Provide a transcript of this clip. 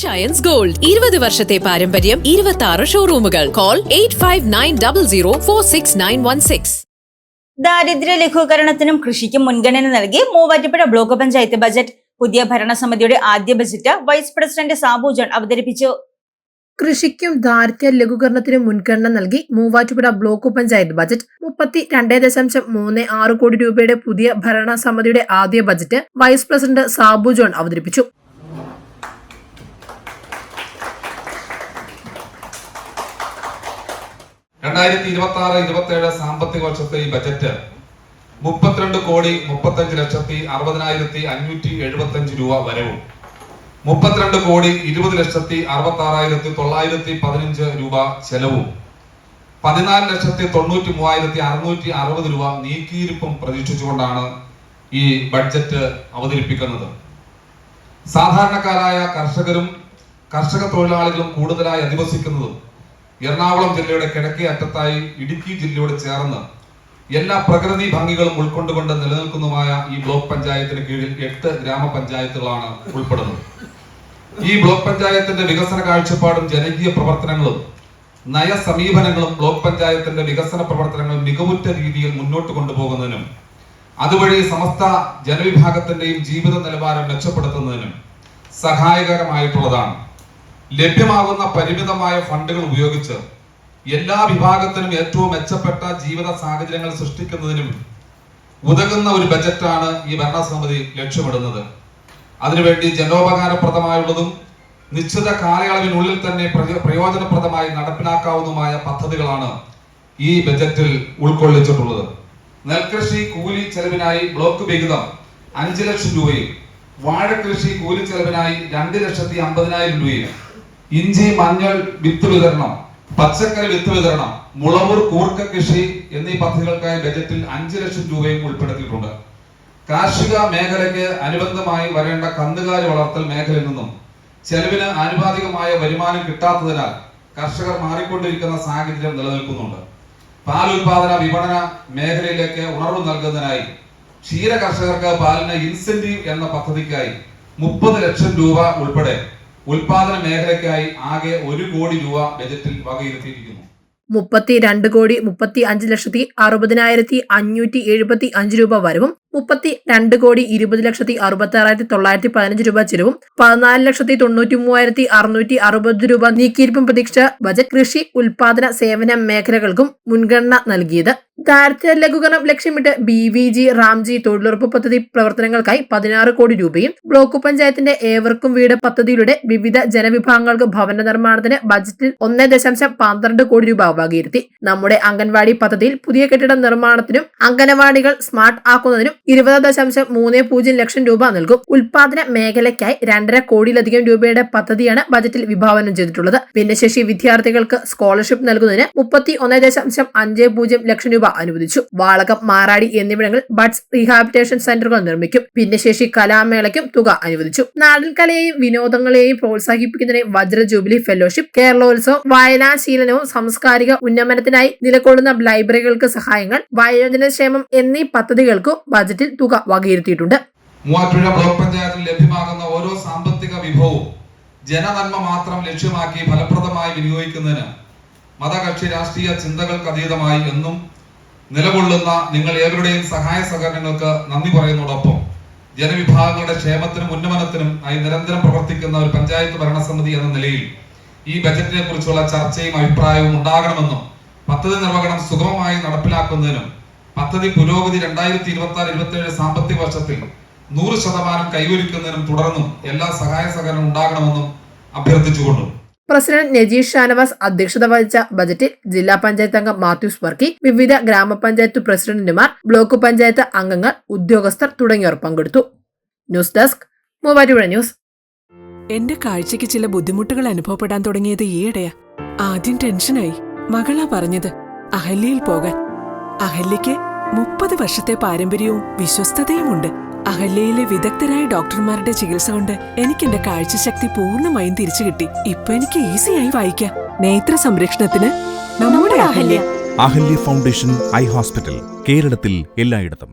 Giants Gold 20 വർഷത്തെ പാരമ്പര്യം 26 ഷോറൂമുകൾ. Call 8590046916. ദാരിദ്ര്യ ലഘൂകരണത്തിനും കൃഷിക്കും മുൻഗണന നൽകി മൂവാറ്റുപുഴ ബ്ലോക്ക് പഞ്ചായത്ത് ബജറ്റ്. പുതിയ ഭരണസമിതിയുടെ ആദ്യ budget vice president Sabu John അവതരിപ്പിച്ചു. കൃഷിക്കും ദാരിദ്ര്യ ലഘൂകരണത്തിനും മുൻഗണന നൽകി മൂവാറ്റുപുഴ ബ്ലോക്ക് പഞ്ചായത്ത് ബജറ്റ് 32.36 കോടി രൂപയുടെ പുതിയ ഭരണസമിതിയുടെ ആദ്യ budget vice president Sabu John അവതരിപ്പിച്ചു. സാമ്പത്തിക വർഷത്തെ ഈ ബജറ്റ് 32,35,60,575 രൂപ വരവും 32,20,66,915 രൂപ ചെലവും 14,93,660 രൂപ നീക്കിയിരിപ്പും പ്രതീക്ഷിച്ചുകൊണ്ടാണ് ഈ ബഡ്ജറ്റ് അവതരിപ്പിക്കുന്നത്. സാധാരണക്കാരായ കർഷകരും കർഷക തൊഴിലാളികളും കൂടുതലായി അധിവസിക്കുന്നതും എറണാകുളം ജില്ലയുടെ കിഴക്കേ അറ്റത്തായി ഇടുക്കി ജില്ലയോട് ചേർന്ന് എല്ലാ പ്രകൃതി ഭംഗികളും ഉൾക്കൊണ്ടുകൊണ്ട് നിലനിൽക്കുന്നതുമായ ഈ ബ്ലോക്ക് പഞ്ചായത്തിന് കീഴിൽ 8 ഗ്രാമപഞ്ചായത്തുകളാണ് ഉൾപ്പെടുന്നത്. ഈ ബ്ലോക്ക് പഞ്ചായത്തിന്റെ വികസന കാഴ്ചപ്പാടും ജനകീയ പ്രവർത്തനങ്ങളും നയസമീപനങ്ങളും ബ്ലോക്ക് പഞ്ചായത്തിന്റെ വികസന പ്രവർത്തനങ്ങൾ മികവുറ്റ രീതിയിൽ മുന്നോട്ട് കൊണ്ടുപോകുന്നതിനും അതുവഴി സമസ്ത ജനവിഭാഗത്തിന്റെയും ജീവിത നിലവാരം മെച്ചപ്പെടുത്തുന്നതിനും സഹായകരമായിട്ടുള്ളതാണ്. ലഭ്യമാകുന്ന പരിമിതമായ ഫണ്ടുകൾ ഉപയോഗിച്ച് എല്ലാ വിഭാഗത്തിനും ഏറ്റവും മെച്ചപ്പെട്ട ജീവിത സാഹചര്യങ്ങൾ സൃഷ്ടിക്കുന്നതിനും ഉതകുന്ന ഒരു ബജറ്റാണ് ഈ ഭരണസമിതി ലക്ഷ്യമിടുന്നത്. അതിനുവേണ്ടി ജനോപകാരപ്രദമായുള്ളതും നിശ്ചിത കാലയളവിനുള്ളിൽ തന്നെ പ്രയോജനപ്രദമായി നടപ്പിലാക്കാവുന്നതുമായ പദ്ധതികളാണ് ഈ ബജറ്റിൽ ഉൾക്കൊള്ളിച്ചിട്ടുള്ളത്. നെൽകൃഷി കൂലി ചെലവിനായി ബ്ലോക്ക് വിഹിതം 5 ലക്ഷം രൂപയും വാഴകൃഷി കൂലി ചെലവിനായി 2,50,000 രൂപയും ഇഞ്ചി മഞ്ഞൾ വിത്ത് വിതരണം, പച്ചക്കറി വിത്ത് വിതരണം, മുളവൂർ കൂർക്ക കൃഷി എന്നീ പദ്ധതികൾക്കായി ബജറ്റിൽ 5 ലക്ഷം രൂപയും ഉൾപ്പെടുത്തിയിട്ടുണ്ട്. കാർഷിക മേഖലയ്ക്ക് അനുബന്ധമായി വരേണ്ട കന്നുകാലി വളർത്തൽ മേഖലയിൽ നിന്നും ചെലവിന് ആനുപാതികമായ വരുമാനം കിട്ടാത്തതിനാൽ കർഷകർ മാറിക്കൊണ്ടിരിക്കുന്ന സാഹചര്യം നിലനിൽക്കുന്നുണ്ട്. പാൽ ഉൽപാദന വിപണന മേഖലയിലേക്ക് ഉണർവ് നൽകുന്നതിനായി ക്ഷീര കർഷകർക്ക് പാലിന് ഇൻസെന്റീവ് എന്ന പദ്ധതിക്കായി 30 ലക്ഷം രൂപ ഉൾപ്പെടെ ഉൽപാദന മേഖലയ്ക്കായി ആകെ 1 കോടി രൂപ ബജറ്റിൽ വകയിരുത്തിയിരിക്കുന്നു. 32,60,60,575 രൂപ വരവും 32,20,66,915 രൂപ ചെലവും 14,93,660 രൂപ നീക്കിയിരിപ്പും പ്രതീക്ഷിച്ച ബജറ്റ് കൃഷി, ഉൽപാദന, സേവന മേഖലകൾക്കും മുൻഗണന നൽകിയത്. ദാരിദ്ര്യ ലഘൂകരണം ലക്ഷ്യമിട്ട് BVG റാംജി തൊഴിലുറപ്പ് പദ്ധതി പ്രവർത്തനങ്ങൾക്കായി 16 കോടി രൂപയും ബ്ലോക്ക് പഞ്ചായത്തിന്റെ ഏവർക്കും വീട് പദ്ധതിയിലൂടെ വിവിധ ജനവിഭാഗങ്ങൾക്ക് ഭവന നിർമ്മാണത്തിന് ബജറ്റിൽ 1.12 കോടി രൂപ വകയിരുത്തി. നമ്മുടെ അംഗൻവാടി പദ്ധതിയിൽ പുതിയ കെട്ടിട നിർമ്മാണത്തിനും അംഗനവാടികൾ സ്മാർട്ട് ആക്കുന്നതിനും 20.30 ലക്ഷം രൂപ നൽകും. ഉൽപാദന മേഖലയ്ക്കായി 2.5 കോടിയിലധികം രൂപയുടെ പദ്ധതിയാണ് ബജറ്റിൽ വിഭാവനം ചെയ്തിട്ടുള്ളത്. ഭിന്നശേഷി വിദ്യാർത്ഥികൾക്ക് സ്കോളർഷിപ്പ് നൽകുന്നതിന് 31.50 ലക്ഷം രൂപ അനുവദിച്ചു. വാളകം, മാറാടി എന്നിവിടങ്ങളിൽ ബഡ്സ് റീഹാബിലിറ്റേഷൻ സെന്ററുകൾ നിർമ്മിക്കും. ഭിന്നശേഷി കലാമേളയ്ക്കും തുക അനുവദിച്ചു. നാടൻ കലയെയും വിനോദങ്ങളെയും പ്രോത്സാഹിപ്പിക്കുന്നതിന് വജ്ര ജൂബിലി ഫെലോഷിപ്പ്, കേരളോത്സവം, വായനാശീലനവും സാംസ്കാരിക ഉന്നമനത്തിനായി നിലകൊള്ളുന്ന ലൈബ്രറികൾക്ക് സഹായങ്ങൾ, വയോജനക്ഷേമം എന്നീ പദ്ധതികൾക്കും ബജറ്റിൽ തുക വകയിരുത്തിയിട്ടുണ്ട്. മൂവാറ്റുപുഴ ബ്ലോക്ക് പഞ്ചായത്തിൽ ലഭ്യമാകുന്ന ഓരോ സാമ്പത്തിക വിഭവവും ജനനന്മ മാത്രം ലക്ഷ്യമാക്കി ഫലപ്രദമായി വിനിയോഗിക്കുന്നതിന് മതകക്ഷി രാഷ്ട്രീയ ചിന്തകൾക്ക് അതീതമായി എന്നും നിലകൊള്ളുന്ന നിങ്ങൾ ഏവരുടെയും സഹായ സഹകരണങ്ങൾക്ക് നന്ദി പറയുന്നതോടൊപ്പം ജനവിഭാഗങ്ങളുടെ ക്ഷേമത്തിനും ഉന്നമനത്തിനും ആയി നിരന്തരം പ്രവർത്തിക്കുന്ന ഒരു പഞ്ചായത്ത് ഭരണസമിതി എന്ന നിലയിൽ ഈ ബജറ്റിനെ കുറിച്ചുള്ള ചർച്ചയും അഭിപ്രായവും ഉണ്ടാകണമെന്നും പദ്ധതി നിർവഹണം സുഗമമായി നടപ്പിലാക്കുന്നതിനും പദ്ധതി പുരോഗതി 2026-27 സാമ്പത്തിക വർഷത്തിൽ 100% കൈവരിക്കുന്നതിനും തുടർന്നും എല്ലാ സഹായ സഹകരണം ഉണ്ടാകണമെന്നും അഭ്യർത്ഥിച്ചുകൊണ്ടു പ്രസിഡന്റ് നജീഷ് ഷാനവാസ് അധ്യക്ഷത വഹിച്ച ബജറ്റിൽ ജില്ലാ പഞ്ചായത്ത് അംഗം മാത്യൂസ് വർക്കി, വിവിധ ഗ്രാമപഞ്ചായത്ത് പ്രസിഡന്റുമാർ, ബ്ലോക്ക് പഞ്ചായത്ത് അംഗങ്ങൾ, ഉദ്യോഗസ്ഥർ തുടങ്ങിയവർ പങ്കെടുത്തു. News desk Muvattupuzha news. എന്റെ കാഴ്ചയ്ക്ക് ചില ബുദ്ധിമുട്ടുകൾ അനുഭവപ്പെടാൻ തുടങ്ങിയത് ഈയിടെയാ. ആദ്യം ടെൻഷനായി. മകളാ പറഞ്ഞത് അഹല്യയിൽ പോകാൻ. അഹല്യയ്ക്ക് 30 വർഷത്തെ പാരമ്പര്യവും വിശ്വസ്തതയുമുണ്ട്. അഹല്യയിലെ വിദഗ്ധരായ ഡോക്ടർമാരുടെ ചികിത്സ കൊണ്ട് എനിക്ക് എന്റെ കാഴ്ചശക്തി പൂർണ്ണമായും തിരിച്ചു കിട്ടി. ഇപ്പൊ എനിക്ക് ഈസിയായി വായിക്കാം. നേത്ര സംരക്ഷണത്തിന് നമ്മുടെ Ahalya. Ahalya foundation eye hospital, കേരളത്തിൽ എല്ലായിടത്തും.